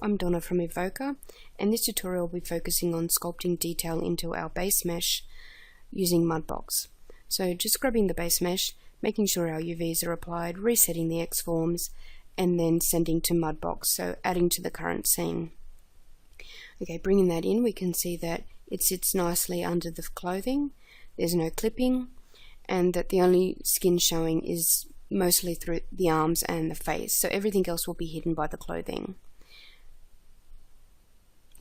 I'm Donna from Evoker, and this tutorial will be focusing on sculpting detail into our base mesh using Mudbox. So just grabbing the base mesh, making sure our UVs are applied, resetting the X-forms, and then sending to Mudbox, so adding to the current scene. Okay, bringing that in, we can see that it sits nicely under the clothing, there's no clipping, and that the only skin showing is mostly through the arms and the face, so everything else will be hidden by the clothing.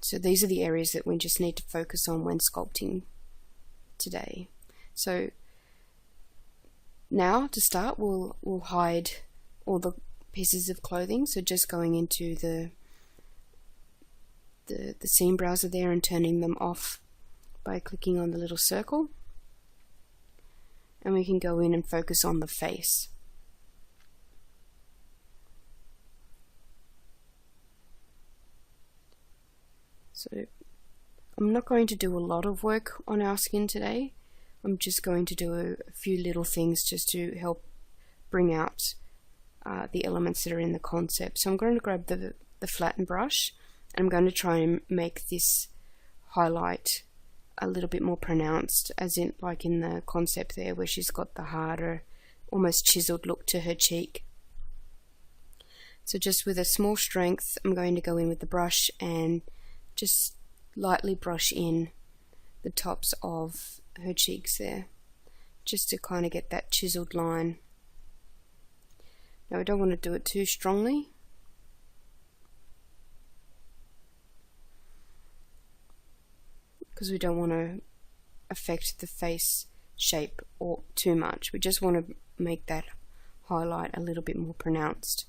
So these are the areas that we just need to focus on when sculpting today. So now to start, we'll hide all the pieces of clothing, so just going into the scene browser there and turning them off by clicking on the little circle, and we can go in and focus on the face. So I'm not going to do a lot of work on our skin today. I'm just going to do a few little things just to help bring out the elements that are in the concept. So I'm going to grab the flatten brush, and I'm going to try and make this highlight a little bit more pronounced, as in like in the concept there where she's got the harder, almost chiseled look to her cheek. So just with a small strength, I'm going to go in with the brush and just lightly brush in the tops of her cheeks there, just to kind of get that chiseled line. Now I don't want to do it too strongly, because we don't want to affect the face shape or too much. We just want to make that highlight a little bit more pronounced.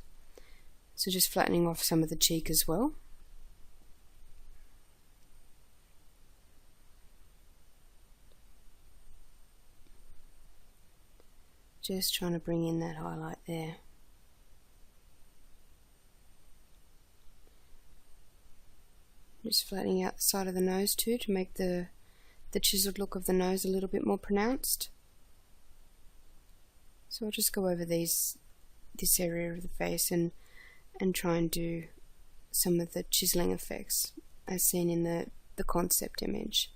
So just flattening off some of the cheek as well. Just trying to bring in that highlight there. Just flattening out the side of the nose too, to make the chiseled look of the nose a little bit more pronounced. So I'll just go over this area of the face and try and do some of the chiseling effects as seen in the concept image.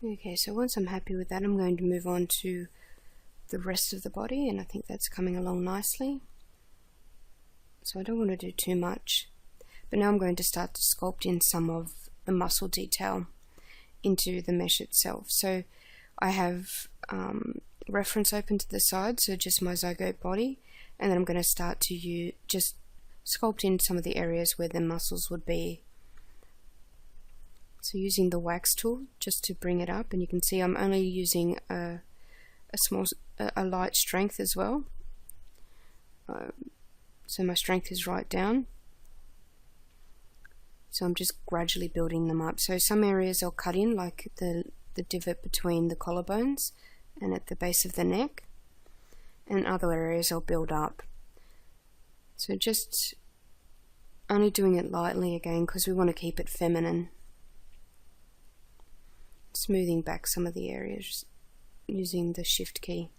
Okay, so once I'm happy with that, I'm going to move on to the rest of the body, and I think that's coming along nicely. So I don't want to do too much, but now I'm going to start to sculpt in some of the muscle detail into the mesh itself. So I have reference open to the side, so just my zygote body, and then I'm going to start to just sculpt in some of the areas where the muscles would be. So using the wax tool just to bring it up, and you can see I'm only using a light strength as well. So my strength is right down. So I'm just gradually building them up. So some areas I'll cut in, like the divot between the collarbones and at the base of the neck, and other areas I'll build up. So just only doing it lightly again because we want to keep it feminine. Smoothing back some of the areas using the shift key.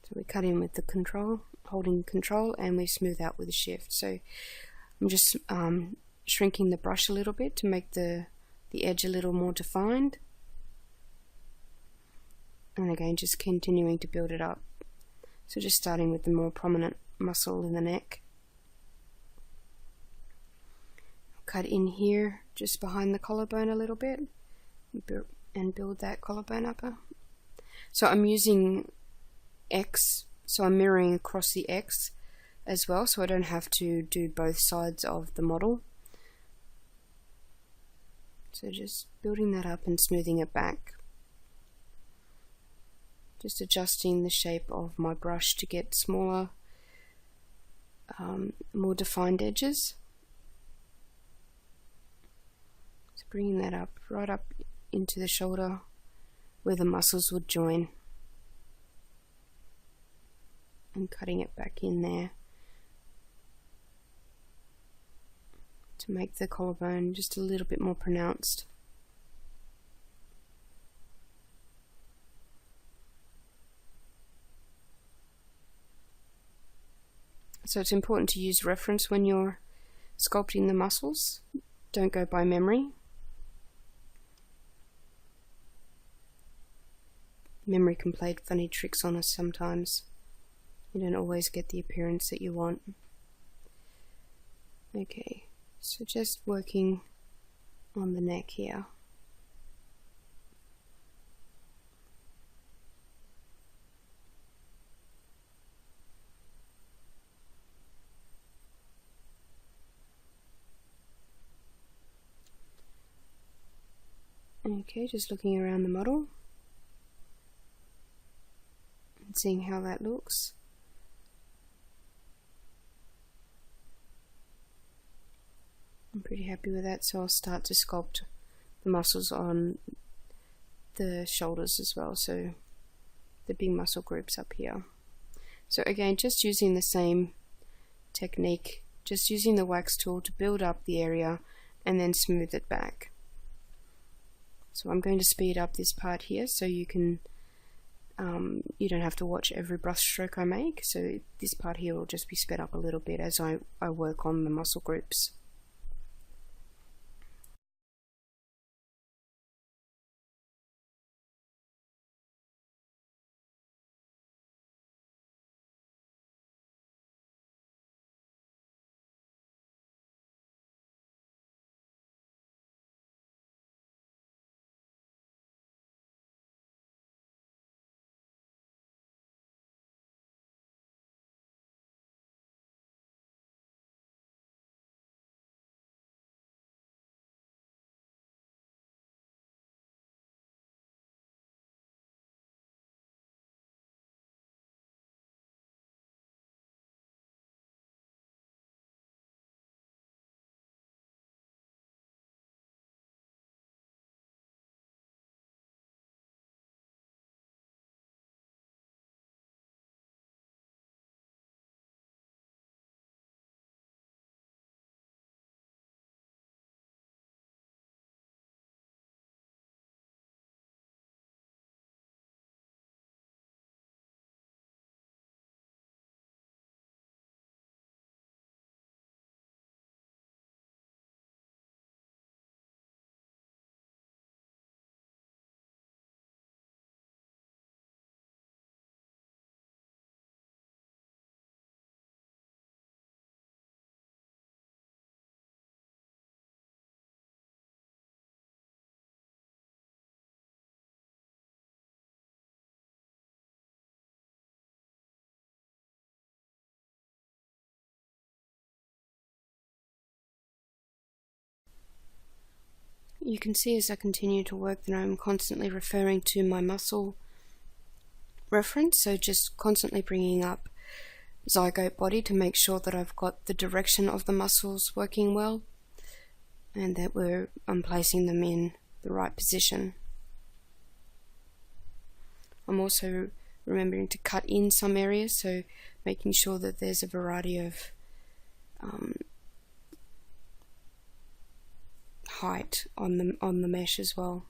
So we cut in with the control, holding control, and we smooth out with the shift. So I'm just shrinking the brush a little bit to make the edge a little more defined. And again, just continuing to build it up. So just starting with the more prominent muscle in the neck. Cut in here, just behind the collarbone a little bit, and build that collarbone upper. So I'm using X, so I'm mirroring across the X as well, so I don't have to do both sides of the model. So just building that up and smoothing it back. Just adjusting the shape of my brush to get smaller, more defined edges. So bringing that up, right up into the shoulder where the muscles would join. And cutting it back in there to make the collarbone just a little bit more pronounced. So it's important to use reference when you're sculpting the muscles. Don't go by memory. Memory can play funny tricks on us sometimes. You don't always get the appearance that you want. Okay, so just working on the neck here. Okay, just looking around the model and seeing how that looks. I'm pretty happy with that, so I'll start to sculpt the muscles on the shoulders as well, so the big muscle groups up here. So again, just using the same technique, just using the wax tool to build up the area and then smooth it back. So I'm going to speed up this part here so you can you don't have to watch every brush stroke I make, so this part here will just be sped up a little bit as I work on the muscle groups. You can see as I continue to work that I'm constantly referring to my muscle reference, so just constantly bringing up zygote body to make sure that I've got the direction of the muscles working well and that I'm placing them in the right position. I'm also remembering to cut in some areas, so making sure that there's a variety of height on the mesh as well.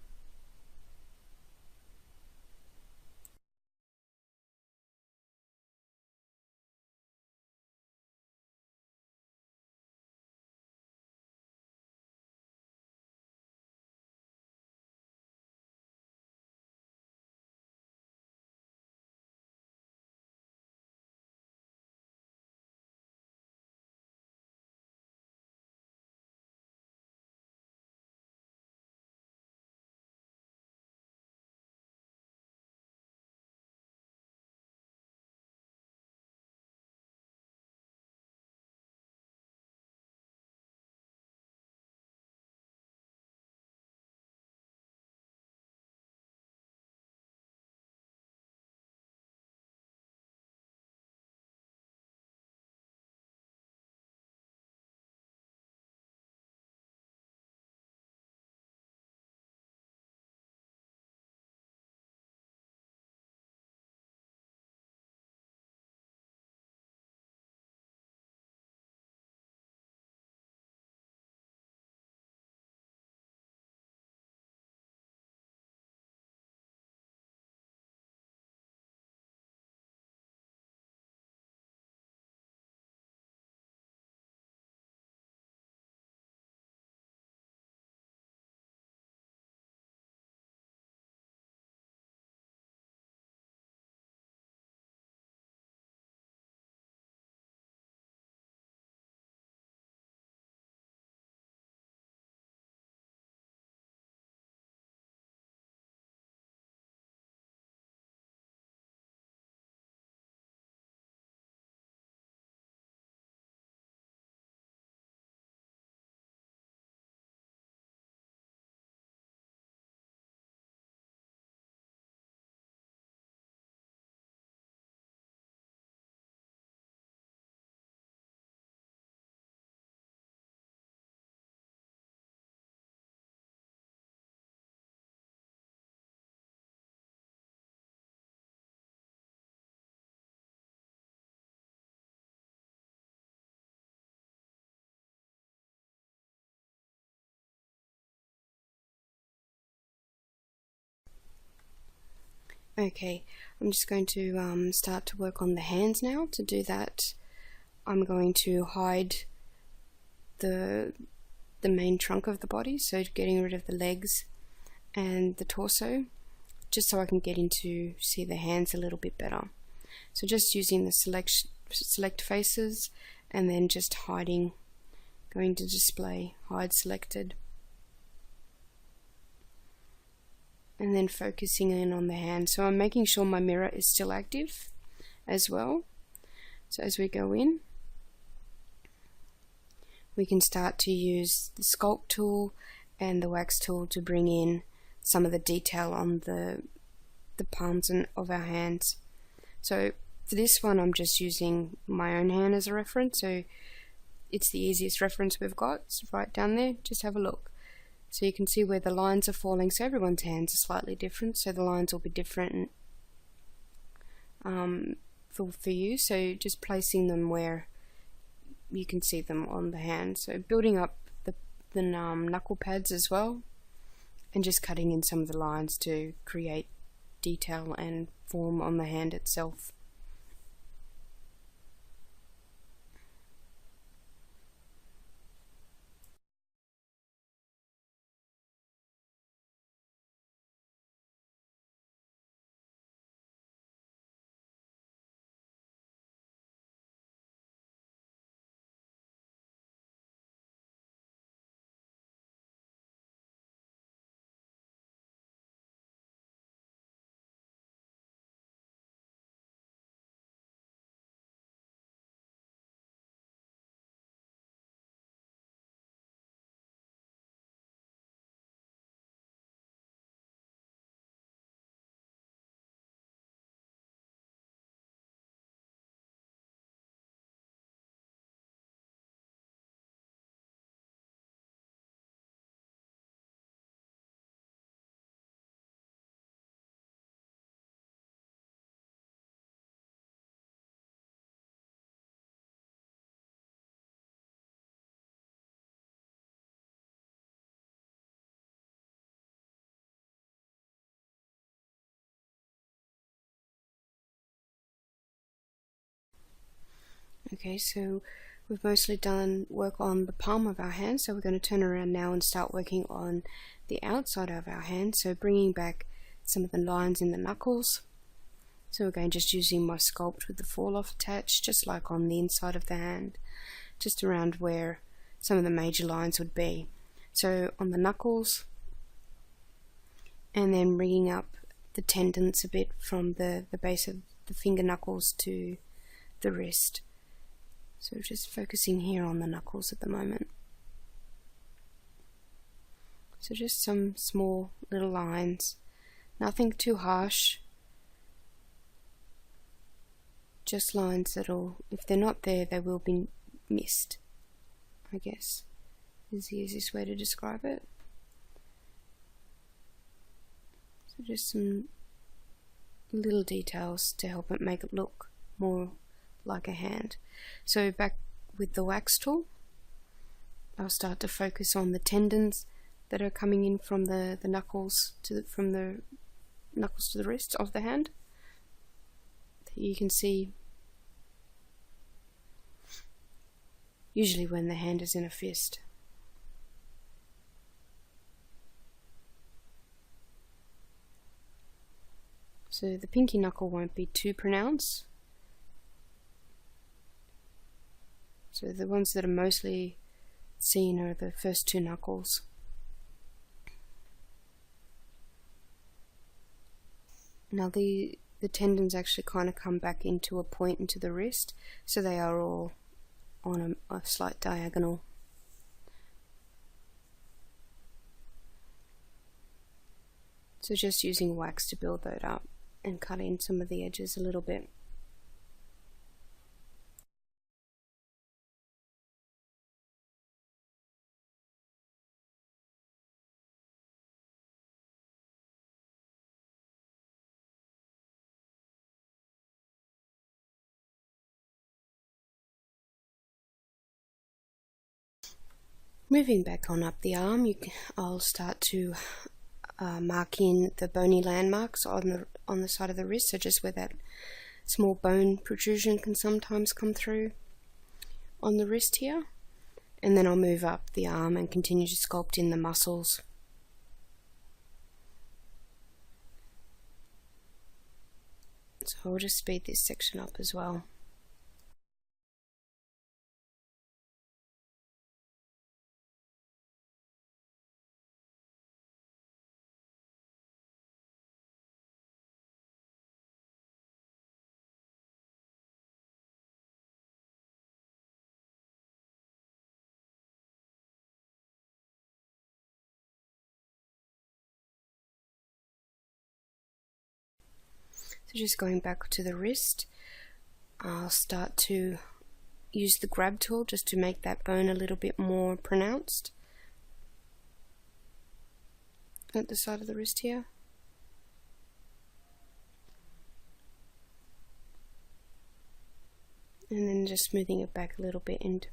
Okay, I'm just going to start to work on the hands now. To do that, I'm going to hide the main trunk of the body, so getting rid of the legs and the torso, just so I can get into see the hands a little bit better. So just using the select faces and then just hiding, going to display, hide selected, and then focusing in on the hand. So I'm making sure my mirror is still active as well. So as we go in, we can start to use the sculpt tool and the wax tool to bring in some of the detail on the palms of our hands. So for this one, I'm just using my own hand as a reference, so it's the easiest reference we've got. It's right down there, just have a look. So you can see where the lines are falling, so everyone's hands are slightly different, so the lines will be different for you, so just placing them where you can see them on the hand. So building up the knuckle pads as well, and just cutting in some of the lines to create detail and form on the hand itself. Okay, so we've mostly done work on the palm of our hand, so we're going to turn around now and start working on the outside of our hand, so bringing back some of the lines in the knuckles. So again, just using my sculpt with the fall off attached, just like on the inside of the hand, just around where some of the major lines would be. So on the knuckles, and then bringing up the tendons a bit from the base of the finger knuckles to the wrist. So just focusing here on the knuckles at the moment. So just some small little lines, nothing too harsh, just lines that'll, if they're not there, they will be missed, I guess is the easiest way to describe it. So just some little details to help it make it look more like a hand. So back with the wax tool, I'll start to focus on the tendons that are coming in from the knuckles to from the knuckles to the wrist of the hand. You can see usually when the hand is in a fist. So the pinky knuckle won't be too pronounced. So the ones that are mostly seen are the first two knuckles. Now the tendons actually kind of come back into a point into the wrist, so they are all on a slight diagonal. So just using wax to build that up and cut in some of the edges a little bit. Moving back on up the arm, I'll start to mark in the bony landmarks on the side of the wrist, so just where that small bone protrusion can sometimes come through on the wrist here. And then I'll move up the arm and continue to sculpt in the muscles. So I'll just speed this section up as well. So just going back to the wrist, I'll start to use the grab tool just to make that bone a little bit more pronounced at the side of the wrist here. And then just smoothing it back a little bit and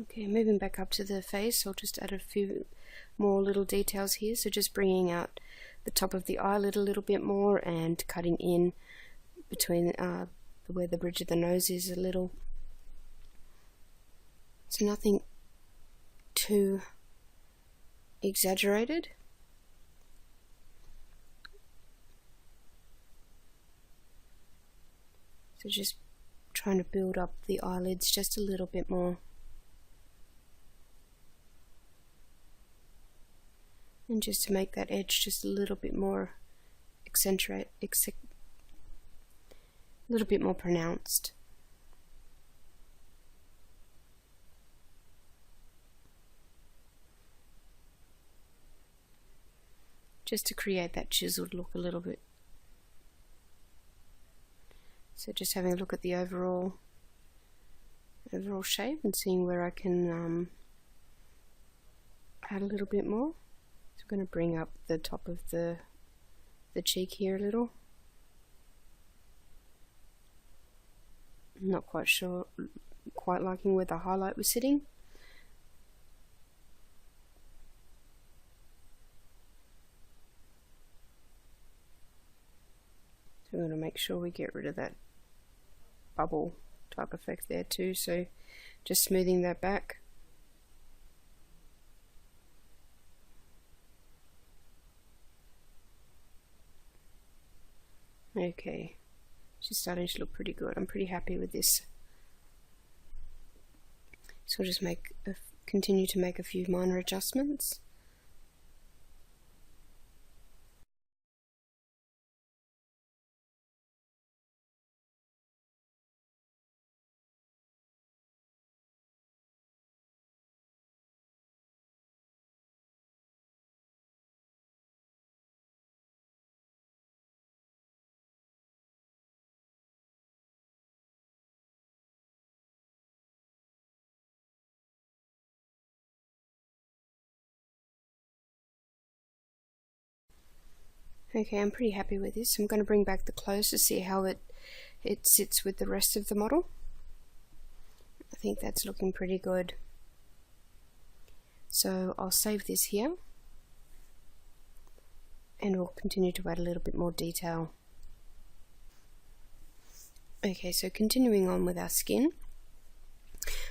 okay, moving back up to the face, I'll just add a few more little details here. So just bringing out the top of the eyelid a little bit more and cutting in between where the bridge of the nose is a little. So nothing too exaggerated. So just trying to build up the eyelids just a little bit more. And just to make that edge just a little bit more a little bit more pronounced. just to create that chiseled look a little bit. So just having a look at the overall shape and seeing where I can add a little bit more. So I'm going to bring up the top of the cheek here a little. I'm not quite liking where the highlight was sitting. So we're going to make sure we get rid of that bubble type effect there too, so just smoothing that back. Okay, she's starting to look pretty good. I'm pretty happy with this. So I'll just continue to make a few minor adjustments. Okay, I'm pretty happy with this. I'm going to bring back the clothes to see how it sits with the rest of the model. I think that's looking pretty good. So I'll save this here and we'll continue to add a little bit more detail. Okay, so continuing on with our skin,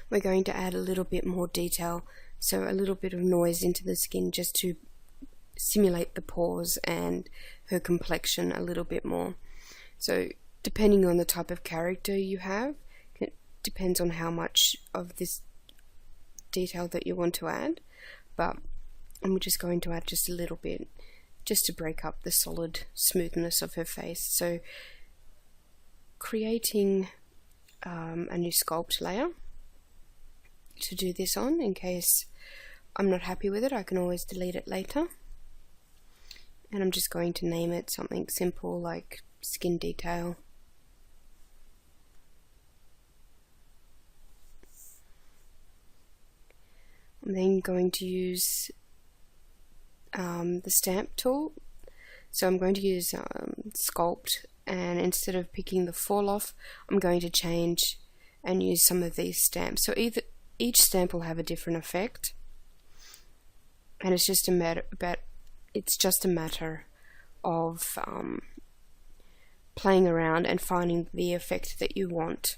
we're going to add a little bit more detail, so a little bit of noise into the skin just to simulate the pores and her complexion a little bit more. So depending on the type of character you have, it depends on how much of this detail that you want to add, but I'm just going to add just a little bit just to break up the solid smoothness of her face. So creating a new sculpt layer to do this on, in case I'm not happy with it, I can always delete it later. And I'm just going to name it something simple like skin detail. I'm then going to use the stamp tool. So I'm going to use sculpt, and instead of picking the fall off, I'm going to change and use some of these stamps. So each stamp will have a different effect, and it's just a matter of playing around and finding the effect that you want.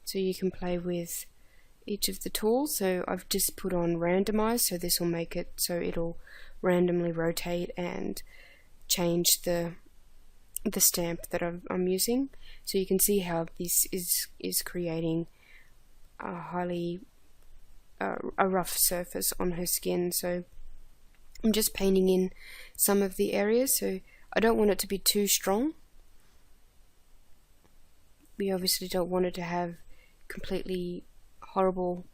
So you can play with each of the tools. So I've just put on randomize, so this will make it so it'll randomly rotate and change the stamp that I'm using. So you can see how this is creating a rough surface on her skin. So I'm just painting in some of the areas, so I don't want it to be too strong. We obviously don't want it to have completely horrible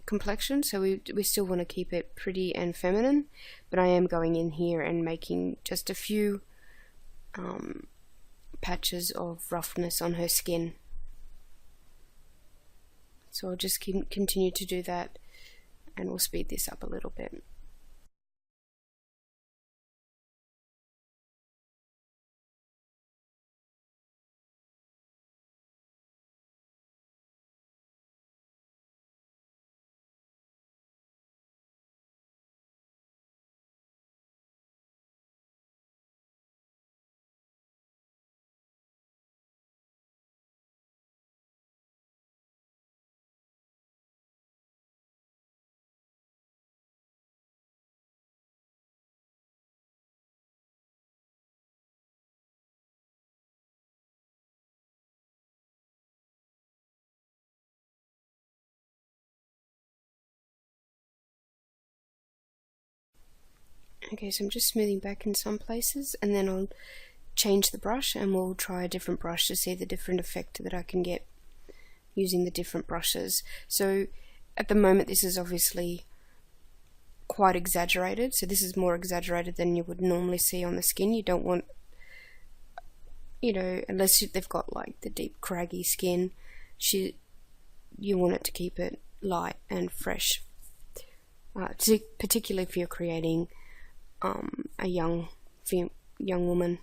complexion, so we still want to keep it pretty and feminine, but I am going in here and making just a few patches of roughness on her skin. So I'll just continue to do that, and we'll speed this up a little bit. Okay, so I'm just smoothing back in some places, and then I'll change the brush and we'll try a different brush to see the different effect that I can get using the different brushes. So at the moment this is obviously quite exaggerated. So this is more exaggerated than you would normally see on the skin. You don't want, unless they've got like the deep craggy skin, you want it to keep it light and fresh. Particularly if you're creating a young woman.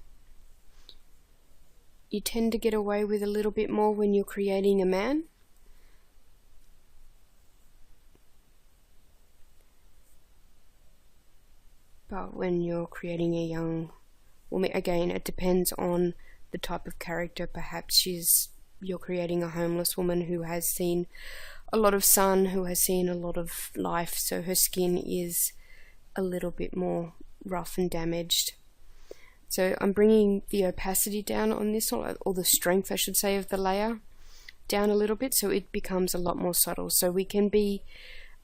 You tend to get away with a little bit more when you're creating a man. But when you're creating a young woman, again, it depends on the type of character. Perhaps you're creating a homeless woman who has seen a lot of sun, who has seen a lot of life, so her skin is a little bit more rough and damaged. So I'm bringing the opacity down on this, or the strength I should say of the layer down a little bit, so it becomes a lot more subtle. So we can be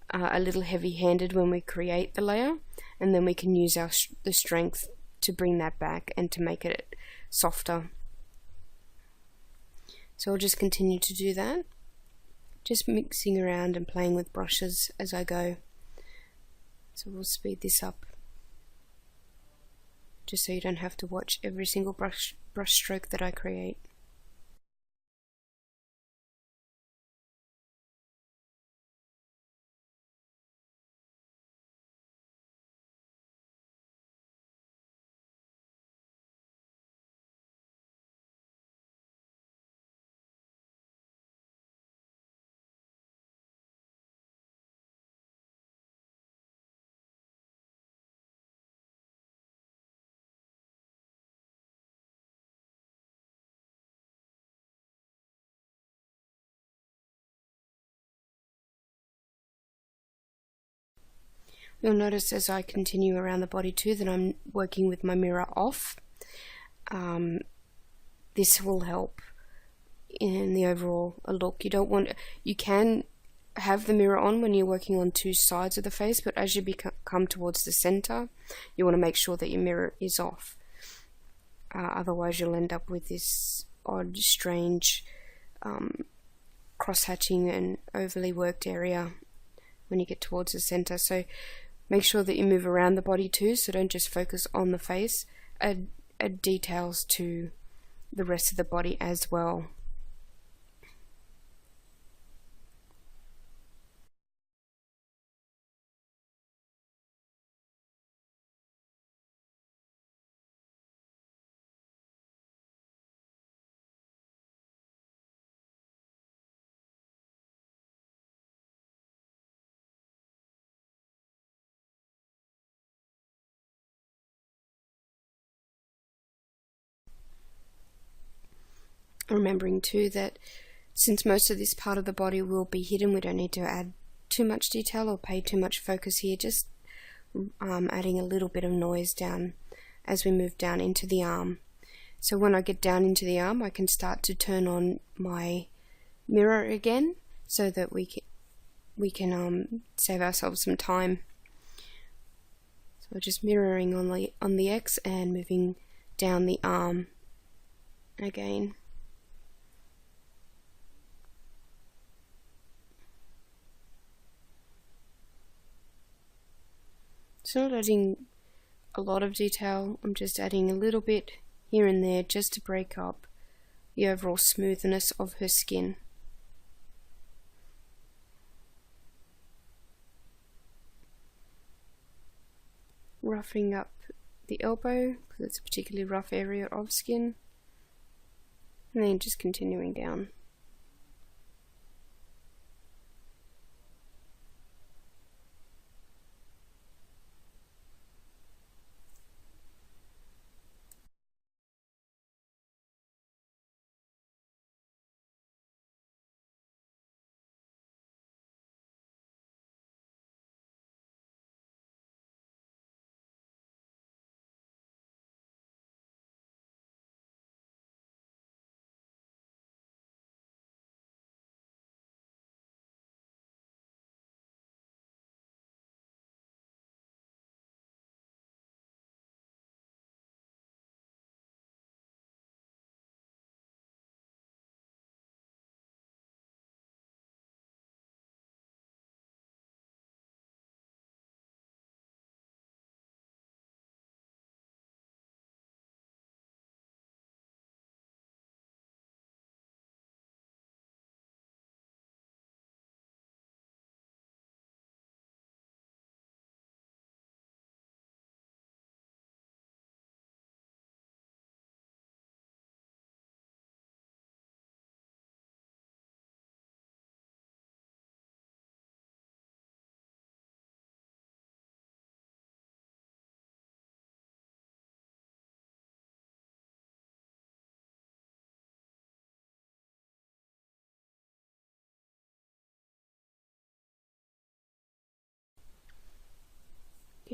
a little heavy-handed when we create the layer, and then we can use the strength to bring that back and to make it softer. So I'll just continue to do that, just mixing around and playing with brushes as I go. So we'll speed this up, just so you don't have to watch every single brush stroke that I create. You'll notice as I continue around the body too that I'm working with my mirror off. This will help in the overall look. You can have the mirror on when you're working on two sides of the face, but as you come towards the center, you want to make sure that your mirror is off. Otherwise you'll end up with this odd, strange cross-hatching and overly worked area when you get towards the center. So make sure that you move around the body too, so don't just focus on the face. Add details to the rest of the body as well. Remembering too that since most of this part of the body will be hidden, we don't need to add too much detail or pay too much focus here, just adding a little bit of noise down as we move down into the arm. So when I get down into the arm, I can start to turn on my mirror again, so that we can save ourselves some time. So just mirroring on the X and moving down the arm again. So not adding a lot of detail, I'm just adding a little bit here and there just to break up the overall smoothness of her skin. Roughing up the elbow, because it's a particularly rough area of skin, and then just continuing down.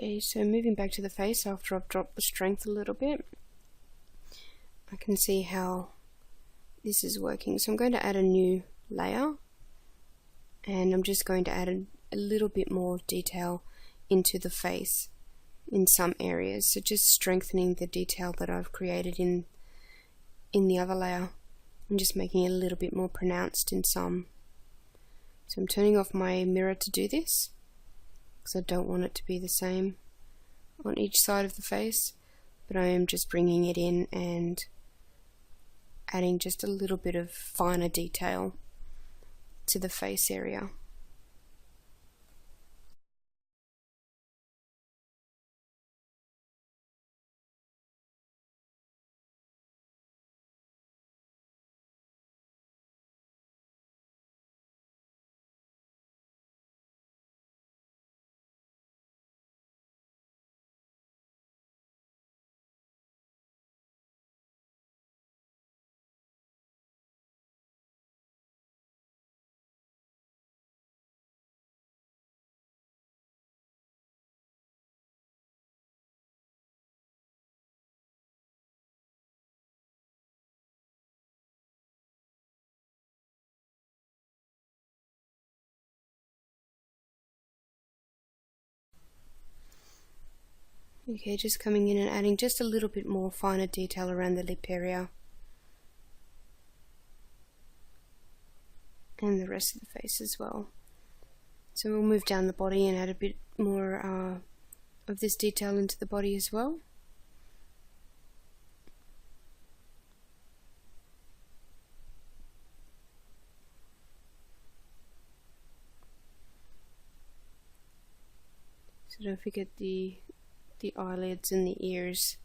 Okay, so moving back to the face after I've dropped the strength a little bit, I can see how this is working. So I'm going to add a new layer, and I'm just going to add a little bit more detail into the face in some areas. So just strengthening the detail that I've created in the other layer and just making it a little bit more pronounced in some. So I'm turning off my mirror to do this because I don't want it to be the same on each side of the face, but I am just bringing it in and adding just a little bit of finer detail to the face area. Okay, just coming in and adding just a little bit more finer detail around the lip area and the rest of the face as well. So we'll move down the body and add a bit more of this detail into the body as well. So don't forget the eyelids and the ears.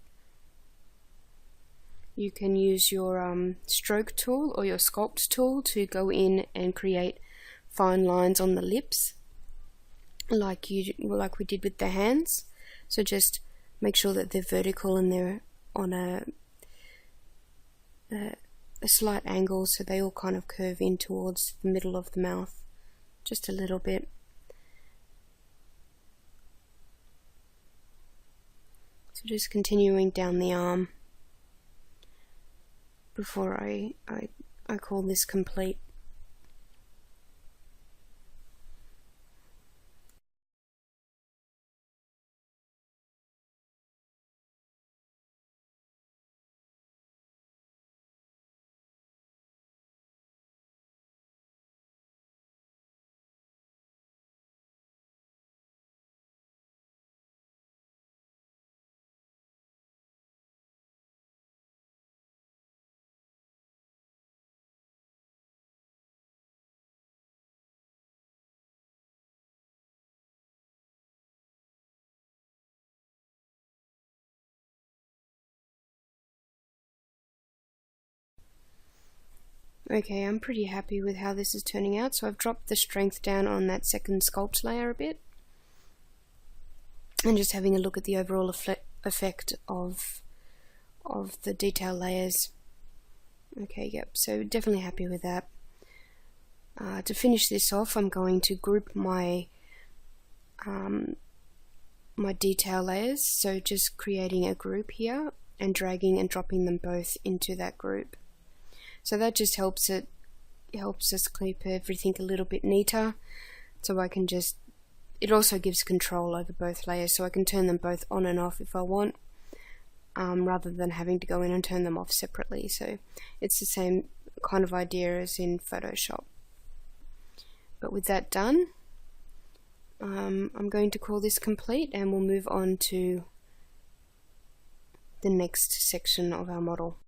You can use your stroke tool or your sculpt tool to go in and create fine lines on the lips, like we did with the hands. So just make sure that they're vertical and they're on a slight angle, so they all kind of curve in towards the middle of the mouth, just a little bit. So just continuing down the arm before I call this complete. Okay, I'm pretty happy with how this is turning out, so I've dropped the strength down on that second sculpt layer a bit, and just having a look at the overall effect of the detail layers. Okay, yep, so definitely happy with that. To finish this off, I'm going to group my my detail layers, so just creating a group here and dragging and dropping them both into that group. So that just helps us keep everything a little bit neater, so I can just, it also gives control over both layers, so I can turn them both on and off if I want, rather than having to go in and turn them off separately. So it's the same kind of idea as in Photoshop. But with that done, I'm going to call this complete, and we'll move on to the next section of our model.